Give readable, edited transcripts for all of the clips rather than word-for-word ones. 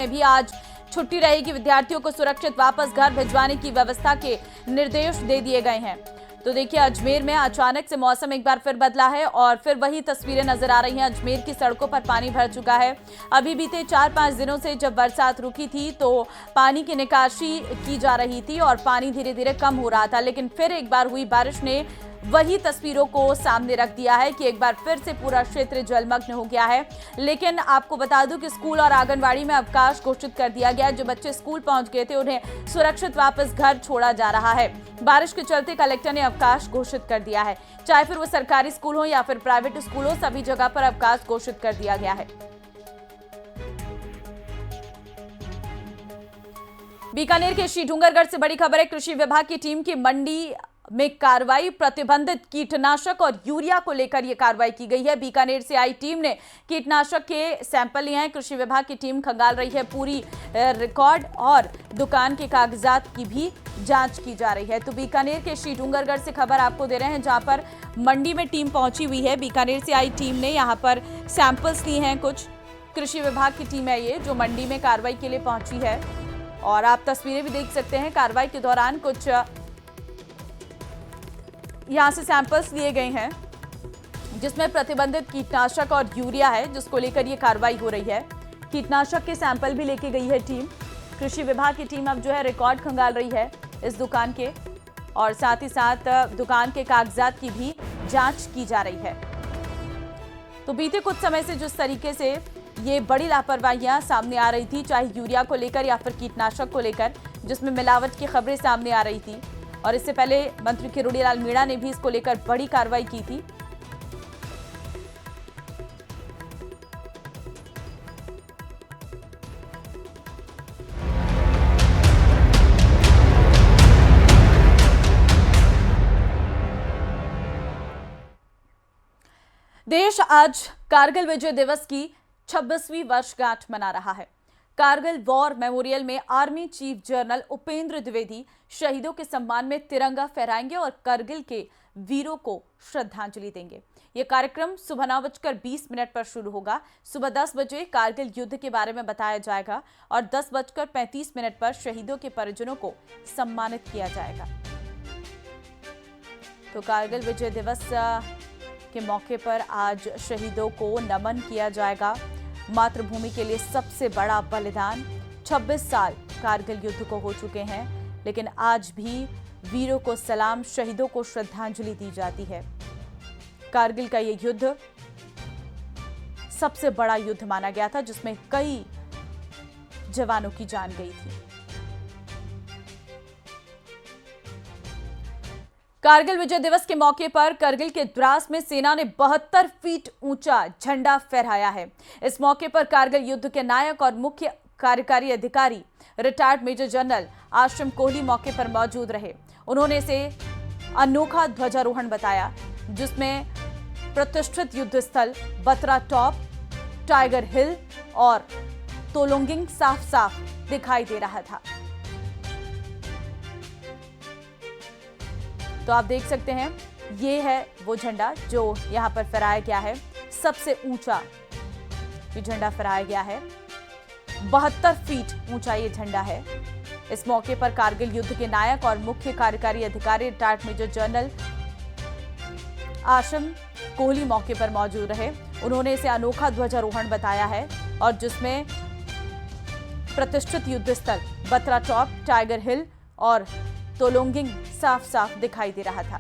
में भी आज छुट्टी रहेगी। विद्यार्थियों को सुरक्षित वापस घर भिजवाने की व्यवस्था के निर्देश दे दिए गए हैं। तो देखिए, अजमेर में अचानक से मौसम एक बार फिर बदला है और फिर वही तस्वीरें नजर आ रही हैं। अजमेर की सड़कों पर पानी भर चुका है। अभी बीते 4-5 दिनों से जब बरसात रुकी थी तो पानी की निकासी की जा रही थी और पानी धीरे धीरे कम हो रहा था, लेकिन फिर एक बार हुई बारिश ने वही तस्वीरों को सामने रख दिया है कि एक बार फिर से पूरा क्षेत्र जलमग्न हो गया है। लेकिन आपको बता दूं कि स्कूल और आंगनबाड़ी में अवकाश घोषित कर दिया गया। जो बच्चे स्कूल पहुंच गए थे उन्हें सुरक्षित वापस घर छोड़ा जा रहा है। बारिश के चलते कलेक्टर ने अवकाश घोषित कर दिया है। चाहे फिर वो सरकारी स्कूल हो या फिर प्राइवेट स्कूल हो, सभी जगह पर अवकाश घोषित कर दिया गया है। बीकानेर के श्रीडूंगरगढ़ से बड़ी खबर है। कृषि विभाग की टीम की मंडी में कार्रवाई। प्रतिबंधित कीटनाशक और यूरिया को लेकर यह कार्रवाई की गई है। बीकानेर से आई टीम ने कीटनाशक के सैंपल लिए हैं। कृषि विभाग की टीम खंगाल रही है पूरी रिकॉर्ड और दुकान के कागजात की भी जांच की जा रही है। तो बीकानेर के श्रीडूंगरगढ़ से खबर आपको दे रहे हैं, जहां पर मंडी में टीम पहुंची हुई है। बीकानेर से आई टीम ने यहां पर सैंपल्स लिए हैं। कुछ कृषि विभाग की टीम है ये जो मंडी में कार्रवाई के लिए पहुंची है और आप तस्वीरें भी देख सकते हैं। कार्रवाई के दौरान कुछ यहां से सैंपल्स लिए गए हैं जिसमें प्रतिबंधित कीटनाशक और यूरिया है, जिसको लेकर ये कार्रवाई हो रही है। कीटनाशक के सैंपल भी लेके गई है टीम। कृषि विभाग की टीम अब जो है रिकॉर्ड खंगाल रही है इस दुकान के और साथ ही साथ दुकान के कागजात की भी जांच की जा रही है। तो बीते कुछ समय से जिस तरीके से ये बड़ी लापरवाहियां सामने आ रही थी, चाहे यूरिया को लेकर या फिर कीटनाशक को लेकर, जिसमें मिलावट की खबरें सामने आ रही थी और इससे पहले मंत्री किरोड़ीलाल मीणा ने भी इसको लेकर बड़ी कार्रवाई की थी। देश आज कारगिल विजय दिवस की 26वीं वर्षगांठ मना रहा है। कारगिल वॉर मेमोरियल में army chief general Upendra Dwivedi शहीदों के सम्मान में तिरंगा फहराएंगे और कारगिल के वीरों को श्रद्धांजलि देंगे। यह कार्यक्रम सुबह 9:20 पर शुरू होगा। सुबह 10 बजे कारगिल युद्ध के बारे में बताया जाएगा और 10:35 पर शहीदों के परिजनों को सम्मानित किया जाएगा। तो कारगिल विजय दिवस के मौके पर आज शहीदों को नमन किया जाएगा। मातृभूमि के लिए सबसे बड़ा बलिदान। 26 साल कारगिल युद्ध को हो चुके हैं, लेकिन आज भी वीरों को सलाम, शहीदों को श्रद्धांजलि दी जाती है। कारगिल का यह युद्ध सबसे बड़ा युद्ध माना गया था, जिसमें कई जवानों की जान गई थी। कारगिल विजय दिवस के मौके पर करगिल के द्रास में सेना ने 72 फीट ऊंचा झंडा फहराया है। इस मौके पर कारगिल युद्ध के नायक और मुख्य कार्यकारी अधिकारी रिटायर्ड मेजर जनरल आश्रम कोहली मौके पर मौजूद रहे। उन्होंने इसे अनोखा ध्वजारोहण बताया, जिसमें प्रतिष्ठित युद्ध स्थल बत्रा टॉप, टाइगर हिल और तोलोंगिंग साफ साफ दिखाई दे रहा था। तो आप देख सकते हैं, ये है वो झंडा जो यहां पर फहराया गया है। सबसे ऊंचा ये झंडा फहराया गया है। 72 फीट ऊंचा ये झंडा है। इस मौके पर कारगिल युद्ध के नायक और मुख्य कार्यकारी अधिकारी रिटायर्ड मेजर जनरल आश्रम कोहली मौके पर मौजूद रहे। उन्होंने इसे अनोखा ध्वजारोहण बताया है और जिसमें प्रतिष्ठित युद्ध स्थल बत्रा टॉप, टाइगर हिल और तोलोंगिंग साफ साफ दिखाई दे रहा था।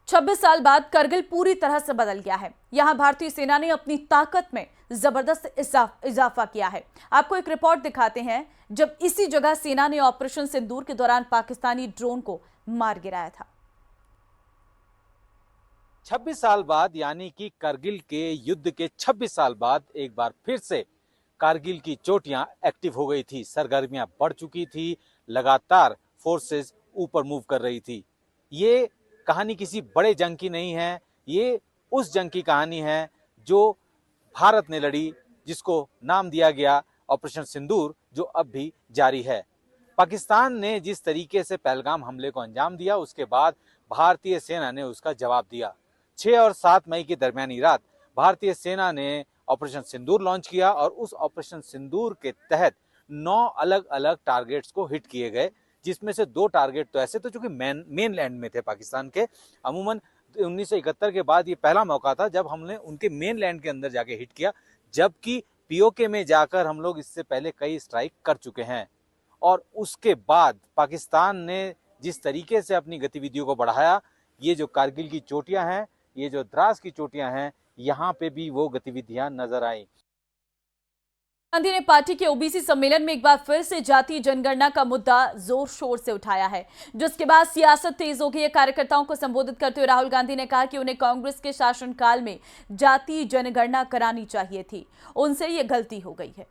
छब्बीस साल बाद करगिल पूरी तरह से बदल गया है। यहां भारतीय सेना ने अपनी ताकत में जबरदस्त इजाफा किया है। आपको एक रिपोर्ट दिखाते हैं, जब इसी जगह सेना ने ऑपरेशन सिंदूर के दौरान पाकिस्तानी ड्रोन को मार गिराया था। 26 साल बाद, यानी कि करगिल के युद्ध के 26 साल बाद एक बार फिर से कारगिल की चोटियां एक्टिव हो गई थी। सरगर्मियां बढ़ चुकी थी। लगातार फोर्सेस ऊपर मूव कर रही थी। ये कहानी किसी बड़े जंग की नहीं है। ये उस जंग की कहानी है जो भारत ने लड़ी, जिसको नाम दिया गया ऑपरेशन सिंदूर, जो अब भी जारी है। पाकिस्तान ने जिस तरीके से पहलगाम हमले को अंजाम दिया, उसके बाद भारतीय सेना ने उसका जवाब दिया। 6 और 7 मई की दरमियानी रात भारतीय सेना ने ऑपरेशन सिंदूर लॉन्च किया और उस ऑपरेशन सिंदूर के तहत 9 अलग अलग टारगेट्स को हिट किए गए, जिसमें से 2 टारगेट तो ऐसे थे जो कि मेन लैंड में थे पाकिस्तान के। अमूमन 1971 के बाद ये पहला मौका था जब हमने उनके मेन लैंड के अंदर जाके हिट किया, जबकि पीओके में जाकर हम लोग इससे पहले कई स्ट्राइक कर चुके हैं। और उसके बाद पाकिस्तान ने जिस तरीके से अपनी गतिविधियों को बढ़ाया, ये जो कारगिल की चोटियां हैं, ये जो द्रास की चोटियां हैं, यहाँ पे भी वो गतिविधियां नजर आई। गांधी ने पार्टी के ओबीसी सम्मेलन में एक बार फिर से जातीय जनगणना का मुद्दा जोर शोर से उठाया है, जिसके बाद सियासत तेज हो गई है। कार्यकर्ताओं को संबोधित करते हुए राहुल गांधी ने कहा कि उन्हें कांग्रेस के शासनकाल में जातीय जनगणना करानी चाहिए थी, उनसे ये गलती हो गई है।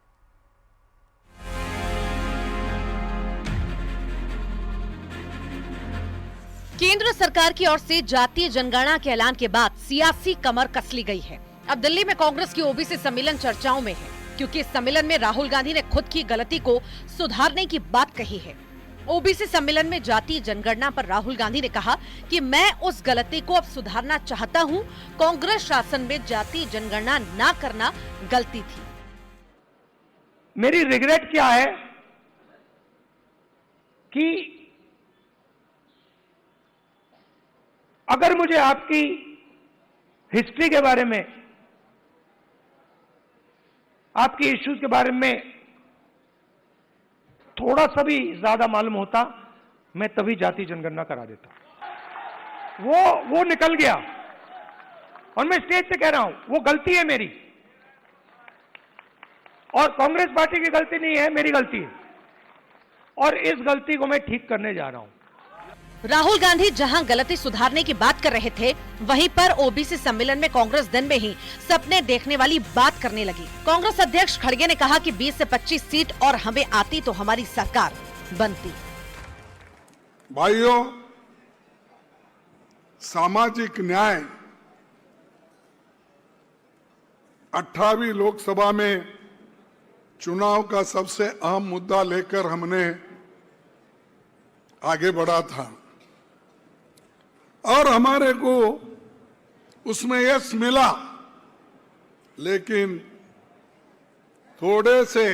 केंद्र सरकार की ओर से जातीय जनगणना के ऐलान के बाद सियासी कमर कस ली गई है। अब दिल्ली में कांग्रेस की ओबीसी सम्मेलन चर्चाओं में है, क्योंकि इस सम्मेलन में राहुल गांधी ने खुद की गलती को सुधारने की बात कही है। ओबीसी सम्मेलन में जातीय जनगणना पर राहुल गांधी ने कहा कि मैं उस गलती को अब सुधारना चाहता हूं। कांग्रेस शासन में जातीय जनगणना ना करना गलती थी। मेरी रिग्रेट क्या है कि अगर मुझे आपकी हिस्ट्री के बारे में, आपकी इश्यूज के बारे में थोड़ा सा भी ज्यादा मालूम होता, मैं तभी जाति जनगणना करा देता। वो निकल गया और मैं स्टेज से कह रहा हूं, वो गलती है मेरी, और कांग्रेस पार्टी की गलती नहीं है, मेरी गलती है, और इस गलती को मैं ठीक करने जा रहा हूं। राहुल गांधी जहां गलती सुधारने की बात कर रहे थे, वहीं पर ओबीसी सम्मेलन में कांग्रेस दिन में ही सपने देखने वाली बात करने लगी। कांग्रेस अध्यक्ष खड़गे ने कहा कि 20 से 25 सीट और हमें आती तो हमारी सरकार बनती। भाइयों, सामाजिक न्याय 18वीं लोकसभा में चुनाव का सबसे अहम मुद्दा लेकर हमने आगे बढ़ा था और हमारे को उसमें यश मिला, लेकिन थोड़े से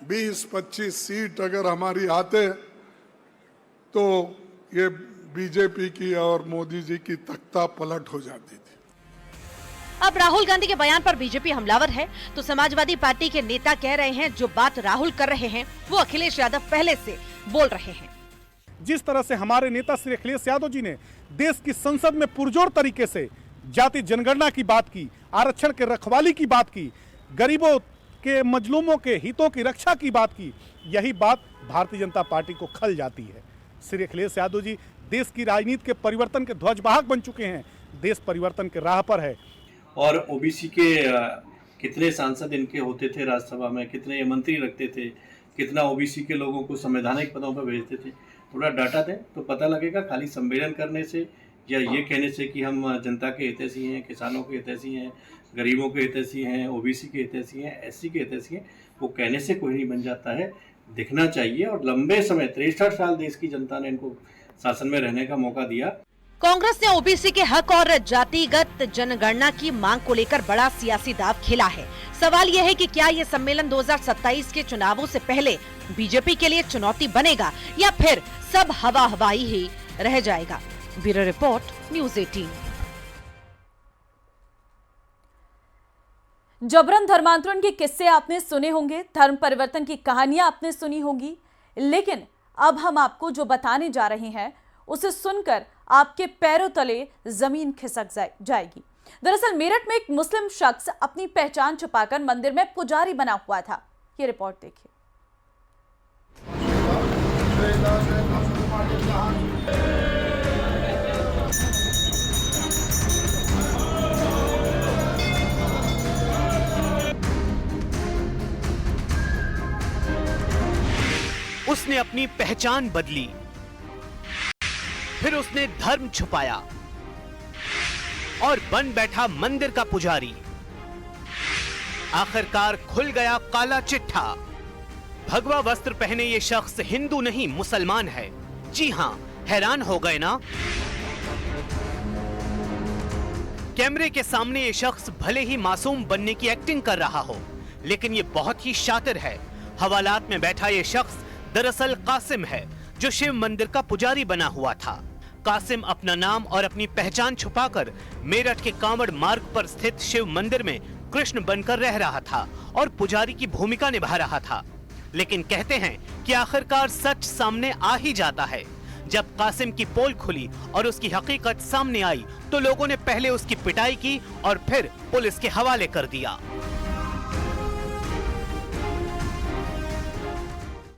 20-25 सीट अगर हमारी आते तो ये बीजेपी की और मोदी जी की तख्ता पलट हो जाती थी। अब राहुल गांधी के बयान पर बीजेपी हमलावर है, तो समाजवादी पार्टी के नेता कह रहे हैं जो बात राहुल कर रहे हैं वो अखिलेश यादव पहले से बोल रहे हैं। जिस तरह से हमारे नेता श्री अखिलेश यादव जी ने देश की संसद में पुरजोर तरीके से जाति जनगणना की बात की, आरक्षण के रखवाली की बात की, गरीबों के मजलूमों के हितों की रक्षा की बात की, यही बात भारतीय जनता पार्टी को खल जाती है। श्री अखिलेश यादव जी देश की राजनीति के परिवर्तन के ध्वजवाहक बन चुके हैं, देश परिवर्तन के राह पर है। और ओबीसी के कितने सांसद इनके होते थे राज्यसभा में, कितने मंत्री रखते थे, कितना ओबीसी के लोगों को संवैधानिक पदों पर भेजते थे, थोड़ा डाटा दें तो पता लगेगा। खाली सम्मेलन करने से या ये कहने से कि हम जनता के हितैषी हैं, किसानों के हितैषी हैं, गरीबों के हितैषी हैं, ओबीसी के हितैषी हैं, एससी के हितैषी हैं, वो कहने से कोई नहीं बन जाता है, दिखना चाहिए। और लंबे समय 63 साल देश की जनता ने इनको शासन में रहने का मौका दिया। कांग्रेस ने ओबीसी के हक और जातिगत जनगणना की मांग को लेकर बड़ा सियासी दांव खेला है। सवाल यह है कि क्या ये सम्मेलन 2027 के चुनावों से पहले बीजेपी के लिए चुनौती बनेगा या फिर सब हवा हवाई ही रह जाएगा। Bureau report, news 18। जबरन धर्मांतरण के किस्से आपने सुने होंगे, धर्म परिवर्तन की कहानियां आपने सुनी होंगी, लेकिन अब हम आपको जो बताने जा रहे हैं उसे सुनकर आपके पैरों तले जमीन खिसक जाएगी। दरअसल मेरठ में एक मुस्लिम शख्स अपनी पहचान छुपाकर मंदिर में पुजारी बना हुआ था। ये रिपोर्ट देखिए। उसने अपनी पहचान बदली, फिर उसने धर्म छुपाया और बन बैठा मंदिर का पुजारी। आखिरकार खुल गया काला चिट्ठा। भगवा वस्त्र पहने ये शख्स हिंदू नहीं मुसलमान है। जी हां, हैरान हो गए ना? कैमरे के सामने ये शख्स भले ही मासूम बनने की एक्टिंग कर रहा हो, लेकिन ये बहुत ही शातिर है। हवालात में बैठा ये शख्स दरअसल कासिम है, जो शिव मंदिर का पुजारी बना हुआ था। कासिम अपना नाम और अपनी पहचान छुपाकर मेरठ के कांवड़ मार्ग पर स्थित शिव मंदिर में कृष्ण बनकर रह रहा था और पुजारी की भूमिका निभा रहा था। लेकिन कहते हैं कि आखिरकार सच सामने आ ही जाता है। जब कासिम की पोल खुली और उसकी हकीकत सामने आई तो लोगों ने पहले उसकी पिटाई की और फिर पुलिस के हवाले कर दिया।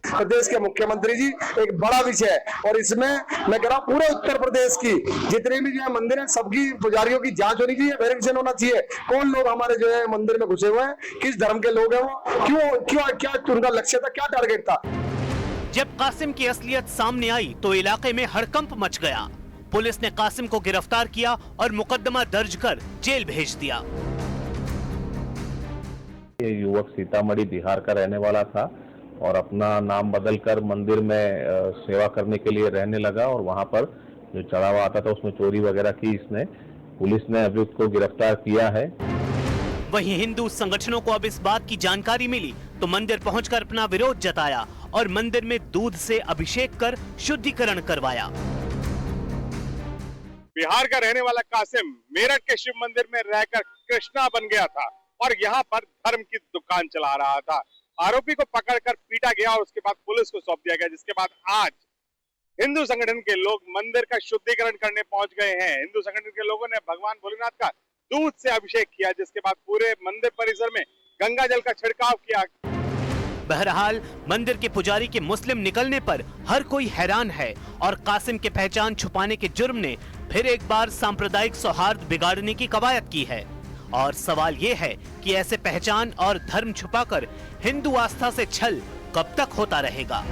प्रदेश के मुख्यमंत्री जी एक बड़ा विषय है और इसमें मैं कह रहा हूँ पूरे उत्तर प्रदेश की जितने भी जो है मंदिर है सबकी पुजारियों की जांच होनी चाहिए, वेरिफिकेशन होना चाहिए। कौन लोग हमारे जो है मंदिर में घुसे हुए हैं, किस धर्म के लोग हैं वो, क्यों क्या उनका लक्ष्य था, क्या टारगेट था। जब कासिम की असलियत सामने आई तो इलाके में हड़कंप मच गया। पुलिस ने कासिम को गिरफ्तार किया और मुकदमा दर्ज कर जेल भेज दिया। ये युवक सीतामढ़ी बिहार का रहने वाला था और अपना नाम बदलकर मंदिर में सेवा करने के लिए रहने लगा और वहां पर जो चढ़ावा आता था उसमें चोरी वगैरह की इसने। पुलिस ने अभियुक्त को गिरफ्तार किया है। वहीं हिंदू संगठनों को अब इस बात की जानकारी मिली तो मंदिर पहुंचकर अपना विरोध जताया और मंदिर में दूध से अभिषेक कर शुद्धिकरण करवाया। बिहार का रहने वाला कासिम मेरठ के शिव मंदिर में रहकर कृष्णा बन गया था और यहाँ पर धर्म की दुकान चला रहा था। आरोपी को पकड़कर पीटा गया और उसके बाद पुलिस को सौंप दिया गया, जिसके बाद आज हिंदू संगठन के लोग मंदिर का शुद्धिकरण करने पहुंच गए हैं। हिंदू संगठन के लोगों ने भगवान भोलेनाथ का दूध से अभिषेक किया, जिसके बाद पूरे मंदिर परिसर में गंगा जल का छिड़काव किया। बहरहाल मंदिर के पुजारी के मुस्लिम निकलने पर हर कोई हैरान है और कासिम के पहचान छुपाने के जुर्म ने फिर एक बार सांप्रदायिक सौहार्द बिगाड़ने की कवायद की है। और सवाल ये है कि ऐसे पहचान और धर्म छुपाकर हिंदू आस्था से छल कब तक होता रहेगा।